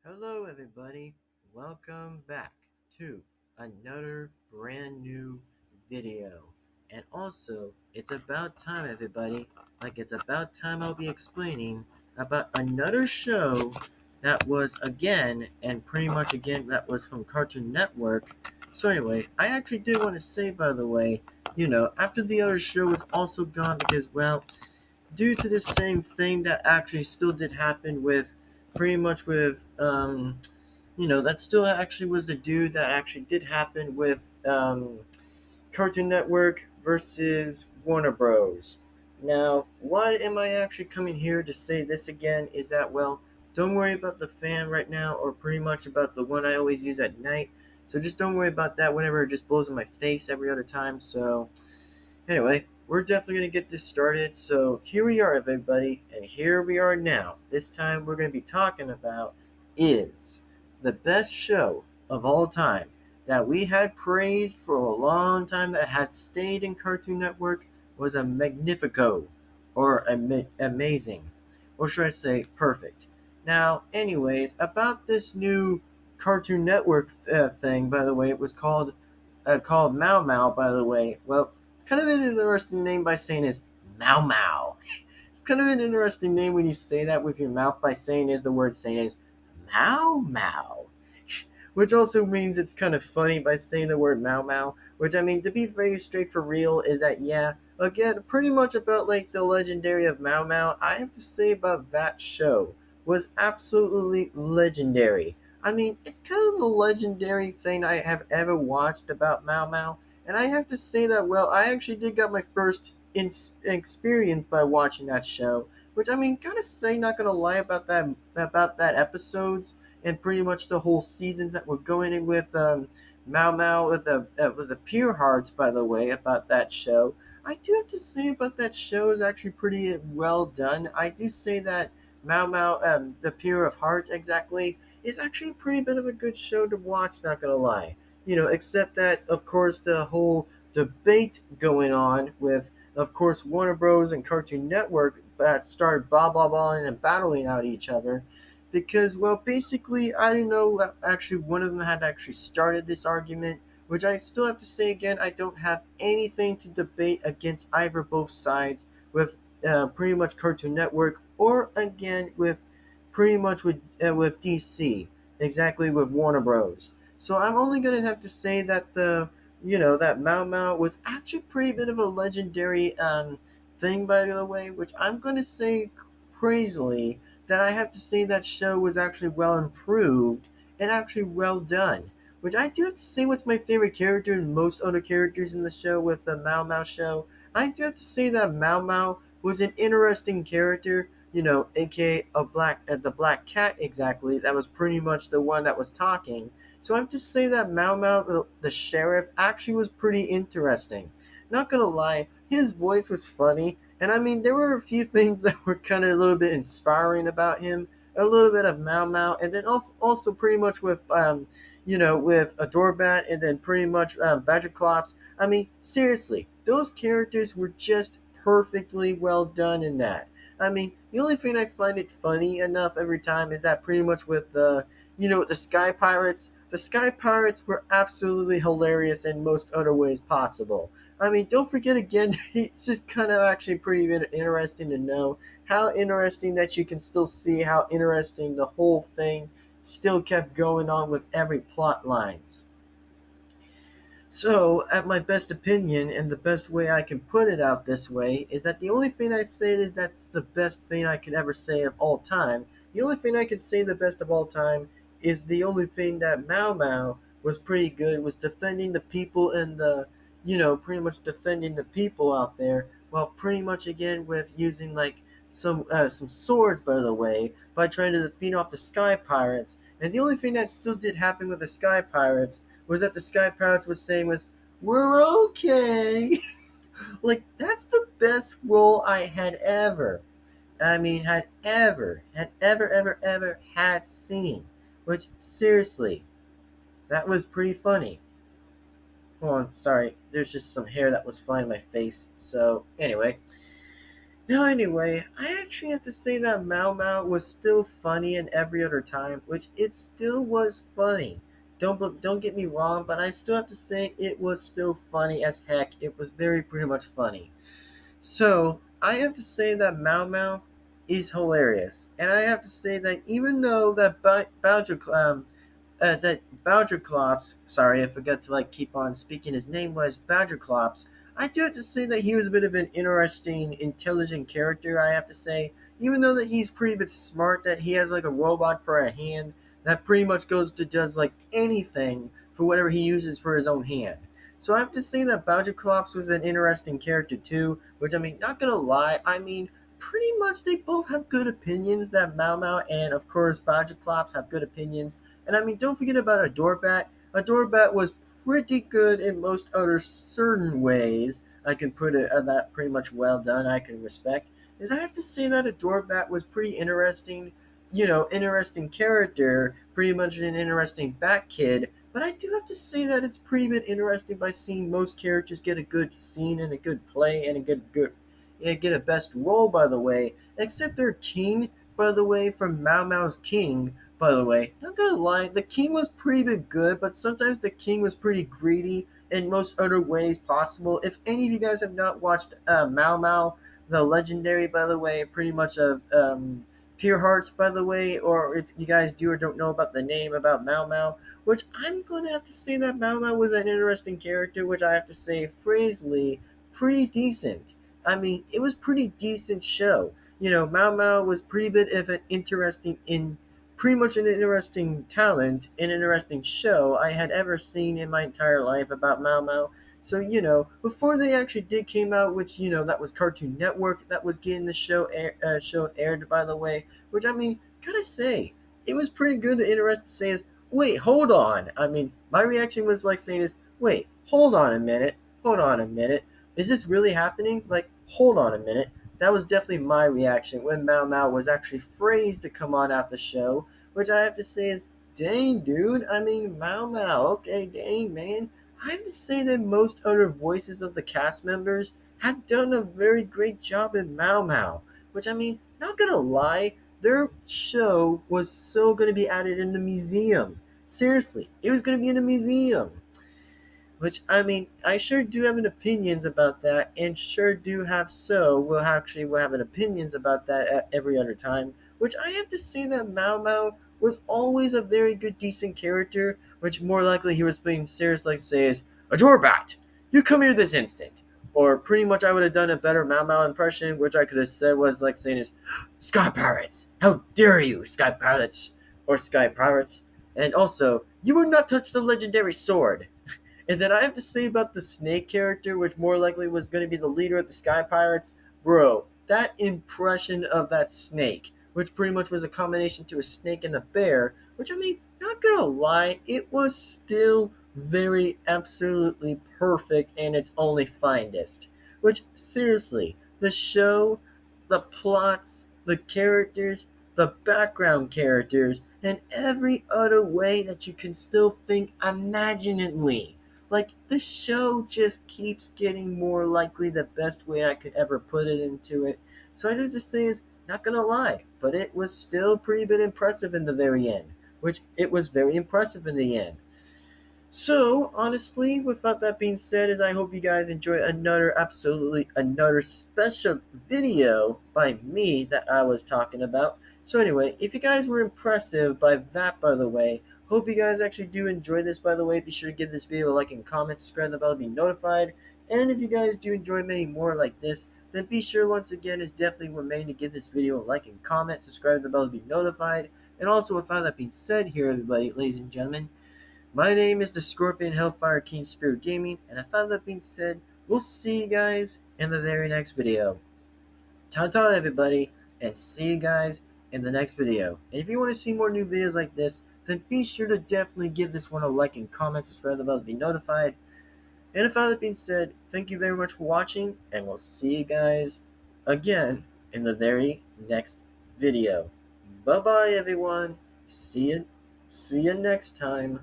Hello, everybody. Welcome back to another brand new video. And also, it's about time, everybody. It's about time I'll be explaining about another show that was again, and pretty much again, that was from Cartoon Network. So, anyway, I actually did want to say, by the way, after the other show was also gone because, well, due to the same thing that actually still did happen with pretty much with that still actually was the dude that actually did happen with Cartoon Network versus Warner Bros. Now, why am I actually coming here to say this again is that, well, don't worry about the fan right now, or pretty much about the one I always use at night. So just don't worry about that whenever it just blows in my face every other time. So anyway, we're definitely going to get this started. So here we are, everybody, and here we are now. This time we're going to be talking about is the best show of all time that we had praised for a long time that had stayed in Cartoon Network was a Magnifico, or amazing, or should I say perfect. Now, anyways, about this new Cartoon Network thing, by the way, it was called Mau Mau, by the way. Well, it's kind of an interesting name by saying is Mau Mau. It's kind of an interesting name when you say that with your mouth by saying is the word saying is Mau Mau. Which also means it's kind of funny by saying the word Mau Mau. Which, I mean, to be very straight for real, is that, yeah, again, pretty much about like the legendary of Mau Mau, I have to say about that show was absolutely legendary. I mean, it's kind of the legendary thing I have ever watched about Mau Mau. And I have to say that, well, I actually did get my first experience by watching that show. Which, I mean, gotta say, not gonna lie about that episodes and pretty much the whole seasons that were going in with Mau Mau with the Pure Hearts. By the way, about that show, I do have to say about that show is actually pretty well done. I do say that Mau Mau, the Pure of Heart, exactly, is actually a pretty bit of a good show to watch. Not gonna lie, except that of course the whole debate going on with, of course, Warner Bros. And Cartoon Network that started blah blah blah and battling out each other because, well, basically, I don't know that actually one of them had actually started this argument, which I still have to say again, I don't have anything to debate against either both sides with pretty much Cartoon Network or again with pretty much with DC, exactly with Warner Bros. So I'm only gonna have to say that that Mau Mau was actually pretty bit of a legendary thing, by the way, which I'm gonna say crazily that I have to say that show was actually well improved and actually well done. Which I do have to say what's my favorite character and most other characters in the show with the Mau Mau show. I do have to say that Mau Mau was an interesting character, aka the black cat exactly. That was pretty much the one that was talking. So I have to say that Mau Mau, the sheriff, actually was pretty interesting. Not gonna lie, his voice was funny, and I mean, there were a few things that were kind of a little bit inspiring about him. A little bit of Mau Mau, and then also pretty much with, with a Dorbat, and then pretty much Badger Clops. I mean, seriously, those characters were just perfectly well done in that. I mean, the only thing I find it funny enough every time is that pretty much with with the Sky Pirates. The Sky Pirates were absolutely hilarious in most other ways possible. I mean, don't forget again, it's just kind of actually pretty interesting to know how interesting that you can still see how interesting the whole thing still kept going on with every plot lines. So, at my best opinion, and the best way I can put it out this way, is that the only thing I say is that's the best thing I could ever say of all time. The only thing I could say the best of all time is the only thing that Mau Mau was pretty good was defending the people and pretty much defending the people out there. Well, pretty much again with using like some swords, by the way, by trying to defeat off the Sky Pirates. And the only thing that still did happen with the Sky Pirates was that the Sky Pirates was saying was, "We're okay." Like that's the best role I had ever. I mean, had ever had seen. Which seriously, that was pretty funny. Hold on, sorry. There's just some hair that was flying in my face. So anyway, Now, anyway, I actually have to say that Mao Mao was still funny in every other time, which it still was funny. Don't get me wrong, but I still have to say it was still funny as heck. It was very pretty much funny. So I have to say that Mao Mao is hilarious, and I have to say that even though that that Bowderclops, sorry, I forgot to keep on speaking. His name was Bowderclops. I do have to say that he was a bit of an interesting, intelligent character. I have to say, even though that he's pretty bit smart, that he has like a robot for a hand that pretty much goes to does like anything for whatever he uses for his own hand. So I have to say that Bowderclops was an interesting character too. Which I mean, not gonna lie, I mean pretty much they both have good opinions. That Mao Mao and of course Bowderclops have good opinions. And I mean, don't forget about a doorbat. A doorbat was pretty good in most other certain ways. I can put it that pretty much well done. I can respect. Is I have to say that a doorbat was pretty interesting. Interesting character. Pretty much an interesting bat kid. But I do have to say that it's pretty bit interesting by seeing most characters get a good scene and a good play and a get a best role. By the way, except their king. By the way, from Mao Mao's king, by the way, not gonna lie, the king was pretty good, but sometimes the king was pretty greedy in most other ways possible. If any of you guys have not watched Mao Mao, the legendary, by the way, pretty much of Pure Heart, by the way, or if you guys do or don't know about the name about Mao Mao, which I'm gonna have to say that Mao Mao was an interesting character, which I have to say, phrasely, pretty decent. I mean, it was pretty decent show. Mao Mao was pretty bit of an interesting in pretty much an interesting talent, an interesting show I had ever seen in my entire life about Mao Mao. So before they actually did came out, which that was Cartoon Network that was getting the show aired, by the way. Which I mean, gotta say, it was pretty good. And interesting to say is, wait, hold on. I mean, my reaction was like saying is, wait, hold on a minute, is this really happening? Like, hold on a minute. That was definitely my reaction when Mao Mao was actually phrased to come on out the show, which I have to say is, dang, dude. I mean, Mao Mao, okay, dang, man. I have to say that most other voices of the cast members had done a very great job in Mao Mao, which I mean, not gonna lie, their show was so gonna be added in the museum. Seriously, it was gonna be in the museum. Which I mean, I sure do have an opinions about that, and sure do have we'll have an opinions about that at every other time. Which I have to say that Mao Mao was always a very good, decent character. Which more likely he was being serious, like say is a doorbat. You come here this instant. Or pretty much I would have done a better Mao Mao impression, which I could have said was like saying is, Sky Pirates, how dare you, Sky Pirates, or Sky Pirates, and also you will not touch the legendary sword. And then I have to say about the Snake character, which more likely was going to be the leader of the Sky Pirates. Bro, that impression of that snake, which pretty much was a combination to a snake and a bear, which I mean, not gonna lie, it was still very absolutely perfect and its only finest. Which, seriously, the show, the plots, the characters, the background characters, and every other way that you can still think imaginatively, like, the show just keeps getting more likely the best way I could ever put it into it. So I have to say is, not gonna lie, but it was still pretty bit impressive in the very end. Which it was very impressive in the end. So, honestly, without that being said, is I hope you guys enjoy another special video by me that I was talking about. So anyway, if you guys were impressive by that, by the way, hope you guys actually do enjoy this, by the way. Be sure to give this video a like and comment, subscribe the bell to be notified. And if you guys do enjoy many more like this, then be sure once again is definitely remain to give this video a like and comment, subscribe the bell to be notified. And also, without that being said here, everybody, ladies and gentlemen, my name is the Scorpion Hellfire King Spirit Gaming, and without that being said, we'll see you guys in the very next video. Ta-ta, everybody, and see you guys in the next video. And if you want to see more new videos like this, then be sure to definitely give this one a like and comment, subscribe the bell to be notified. And without that being said, thank you very much for watching, and we'll see you guys again in the very next video. Bye-bye, everyone. See you next time.